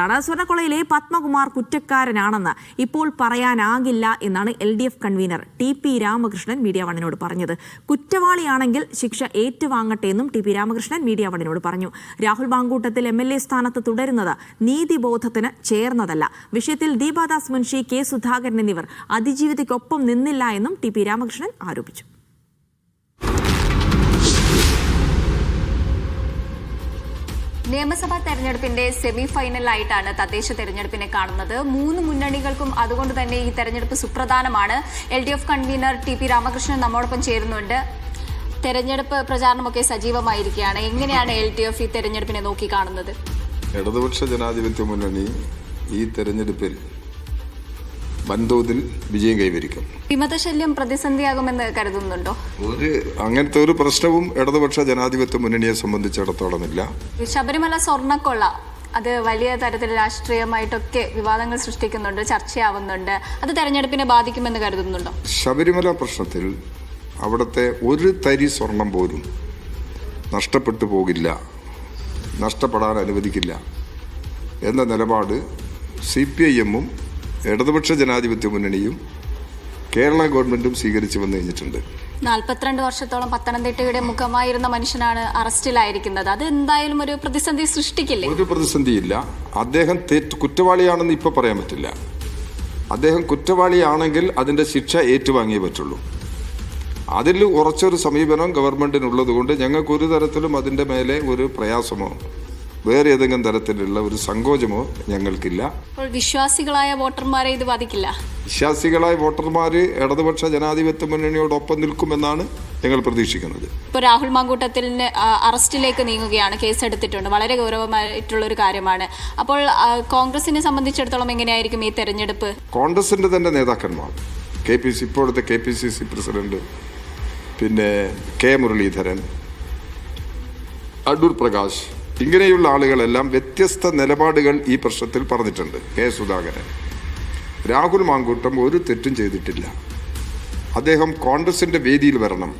വാർത്തയിലാണ്. സ്വർണ്ണക്കൊള്ളയിലെ പത്മകുമാർ കുറ്റക്കാരനാണെന്ന് ഇപ്പോൾ പറയാനാകില്ല എന്നാണ് LDF convener TP Ramakrishnan media വണ്ണിനോട് പറഞ്ഞത്. കുറ്റവാളിയാണെങ്കിൽ ശിക്ഷ ഏറ്റുവാങ്ങട്ടെ എന്നും TP രാമകൃഷ്ണൻ മീഡിയ വണ്ണിനോട് പറഞ്ഞു. രാഹുൽ മാങ്കൂട്ടത്തിൽ MLA സ്ഥാനത്ത് തുടരുന്നത് നീതിബോധത്തിന് ചേർന്നതല്ല. വിഷയത്തിൽ ദീപാദാസ് മുൻഷി, K സുധാകരൻ എന്നിവർ അതിജീവിതയ്ക്കൊപ്പം നിന്നില്ല എന്നും TP രാമകൃഷ്ണൻ ആരോപിച്ചു. നിയമസഭാ തെരഞ്ഞെടുപ്പിന്റെ സെമി ഫൈനലായിട്ടാണ് തദ്ദേശ തെരഞ്ഞെടുപ്പിനെ കാണുന്നത്. മൂന്ന് മുന്നണികൾക്കും അതുകൊണ്ട് തന്നെ ഈ തെരഞ്ഞെടുപ്പ് സുപ്രധാനമാണ്. LDF കൺവീനർ TP രാമകൃഷ്ണൻ നമ്മോടൊപ്പം ചേരുന്നുണ്ട്. തെരഞ്ഞെടുപ്പ് പ്രചാരണമൊക്കെ സജീവമായിരിക്കുകയാണ്. എങ്ങനെയാണ് LDF ഈ തെരഞ്ഞെടുപ്പിനെ നോക്കി കാണുന്നത്? ഇടതുപക്ഷ ജനാധിപത്യ മുന്നണി ഈ തെരഞ്ഞെടുപ്പിൽ വൻതോതിൽ വിജയം കൈവരിക്കും. വിമതശല്യം പ്രതിസന്ധിയാകുമെന്ന് കരുതുന്നുണ്ടോ? അങ്ങനത്തെ ഒരു പ്രശ്നവും ഇടതുപക്ഷ ജനാധിപത്യ മുന്നണിയെ സംബന്ധിച്ചിടത്തോളം ഇല്ല. ശബരിമല സ്വർണ്ണക്കൊള്ള അത് വലിയ തരത്തിൽ രാഷ്ട്രീയമായിട്ടൊക്കെ വിവാദങ്ങൾ സൃഷ്ടിക്കുന്നുണ്ട്, ചർച്ചയാവുന്നുണ്ട്. അത് തെരഞ്ഞെടുപ്പിനെ ബാധിക്കുമെന്ന് കരുതുന്നുണ്ടോ? ശബരിമല പ്രശ്നത്തിൽ അവിടുത്തെ ഒരു തരി സ്വർണം പോലും നഷ്ടപ്പെട്ടു പോകില്ല, നഷ്ടപ്പെടാൻ അനുവദിക്കില്ല എന്ന നിലപാട് CPIM-ഉം ഇടതുപക്ഷ ജനാധിപത്യ മുന്നണിയും കേരള ഗവൺമെന്റും സ്വീകരിച്ചു വന്നു കഴിഞ്ഞിട്ടുണ്ട്. 42 വർഷത്തോളം പത്തനംതിട്ടയുടെ മുഖമായിരുന്ന മനുഷ്യനാണ് അറസ്റ്റിലായിരിക്കുന്നത്. അത് എന്തായാലും ഒരു പ്രതിസന്ധി സൃഷ്ടിക്കില്ലേ? ഒരു പ്രതിസന്ധിയില്ല. അദ്ദേഹം കുറ്റവാളിയാണെന്ന് ഇപ്പൊ പറയാൻ പറ്റില്ല. അദ്ദേഹം കുറ്റവാളിയാണെങ്കിൽ അതിന്റെ ശിക്ഷ ഏറ്റുവാങ്ങിയേ പറ്റുള്ളൂ. അതിൽ ഉറച്ചൊരു സമീപനം ഗവൺമെന്റിനുള്ളത് കൊണ്ട് ഞങ്ങൾക്ക് ഒരു തരത്തിലും അതിന്റെ മേലെ ഒരു പ്രയാസമോ വേറെ ഏതെങ്കിലും തരത്തിലുള്ള ഒരു സങ്കോചമോ ഞങ്ങൾക്കില്ല. വിശ്വാസികളായ വോട്ടർമാരെ ഇത് ബാധിക്കില്ല. വിശ്വാസികളായ വോട്ടർമാർ ഇടതുപക്ഷ ജനാധിപത്യ മുന്നണിയോടൊപ്പം നിൽക്കുമെന്നാണ് ഞങ്ങൾ പ്രതീക്ഷിക്കുന്നത്. ഇപ്പോൾ രാഹുൽ മാങ്കൂട്ടത്തിന് അറസ്റ്റിലേക്ക് നീങ്ങുകയാണ്, കേസെടുത്തിട്ടുണ്ട്. വളരെ ഗൗരവമായിട്ടുള്ള ഒരു കാര്യമാണ്. അപ്പോൾ കോൺഗ്രസിനെ സംബന്ധിച്ചിടത്തോളം എങ്ങനെയായിരിക്കും ഈ തെരഞ്ഞെടുപ്പ്? കോൺഗ്രസിന്റെ തന്നെ നേതാക്കന്മാർ, ഇപ്പോഴത്തെ KPCC പ്രസിഡന്റ്, പിന്നെ K മുരളീധരൻ, അടൂർ പ്രകാശ്, ഇങ്ങനെയുള്ള ആളുകളെല്ലാം വ്യത്യസ്ത നിലപാടുകൾ ഈ പ്രശ്നത്തിൽ പറഞ്ഞിട്ടുണ്ട്. K സുധാകരൻ, രാഹുൽ മാങ്കൂട്ടം ഒരു തെറ്റും ചെയ്തിട്ടില്ല. അദ്ദേഹം കോൺഗ്രസിന്റെ വേദിയിൽ വരണം.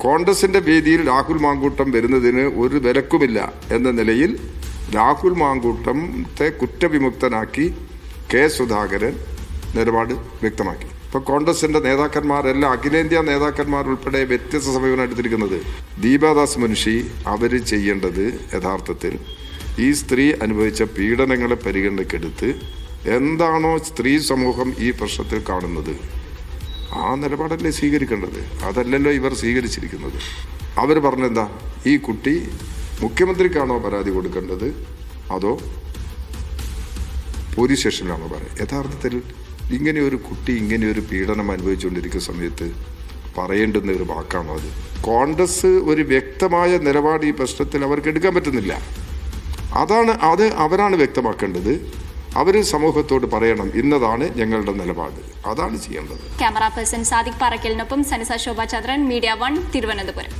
കോൺഗ്രസിന്റെ വേദിയിൽ രാഹുൽ മാങ്കൂട്ടം വരുന്നതിന് ഒരു വിലക്കുമില്ല എന്ന നിലയിൽ രാഹുൽ മാങ്കൂട്ടത്തെ കുറ്റവിമുക്തനാക്കി K സുധാകരൻ നിലപാട് വ്യക്തമാക്കി. ഇപ്പൊ കോൺഗ്രസിന്റെ നേതാക്കന്മാരെല്ലാം, അഖിലേന്ത്യാ നേതാക്കന്മാർ ഉൾപ്പെടെ വ്യത്യസ്ത സമീപനം എടുത്തിരിക്കുന്നത്. ദീപാദാസ് മുൻഷി അവര് ചെയ്യേണ്ടത് യഥാർത്ഥത്തിൽ ഈ സ്ത്രീ അനുഭവിച്ച പീഡനങ്ങളെ പരിഗണനക്കെടുത്ത് എന്താണോ സ്ത്രീ സമൂഹം ഈ പ്രശ്നത്തിൽ കാണുന്നത് ആ നിലപാടല്ലേ സ്വീകരിക്കേണ്ടത്. അതല്ലല്ലോ ഇവർ സ്വീകരിച്ചിരിക്കുന്നത്. അവർ പറഞ്ഞെന്താ, ഈ കുട്ടി മുഖ്യമന്ത്രിക്കാണോ പരാതി കൊടുക്കേണ്ടത് അതോ പോലീസ് സ്റ്റേഷനിലാണോ പറയുക? യഥാർത്ഥത്തിൽ ഇങ്ങനെ ഒരു കുട്ടി ഇങ്ങനെ ഒരു പീഡനം അനുഭവിച്ചുകൊണ്ടിരിക്കുന്ന സമയത്ത് പറയേണ്ടുന്ന ഒരു വാക്കാണോ അത്? കോൺഗ്രസ് ഒരു വ്യക്തമായ നിലപാട് ഈ പ്രശ്നത്തിൽ അവർക്ക് എടുക്കാൻ പറ്റുന്നില്ല. അത് അവരാണ് വ്യക്തമാക്കേണ്ടത്. അവർ സമൂഹത്തോട് പറയണം, ഇന്നതാണ് ഞങ്ങളുടെ നിലപാട്, അതാണ് ചെയ്യേണ്ടത്. ക്യാമറ പേഴ്സൺ സാദിഖ് പാറക്കലിനൊപ്പം സനിസ ശോഭ ചന്ദ്രൻ, മീഡിയ 1, തിരുവനന്തപുരം.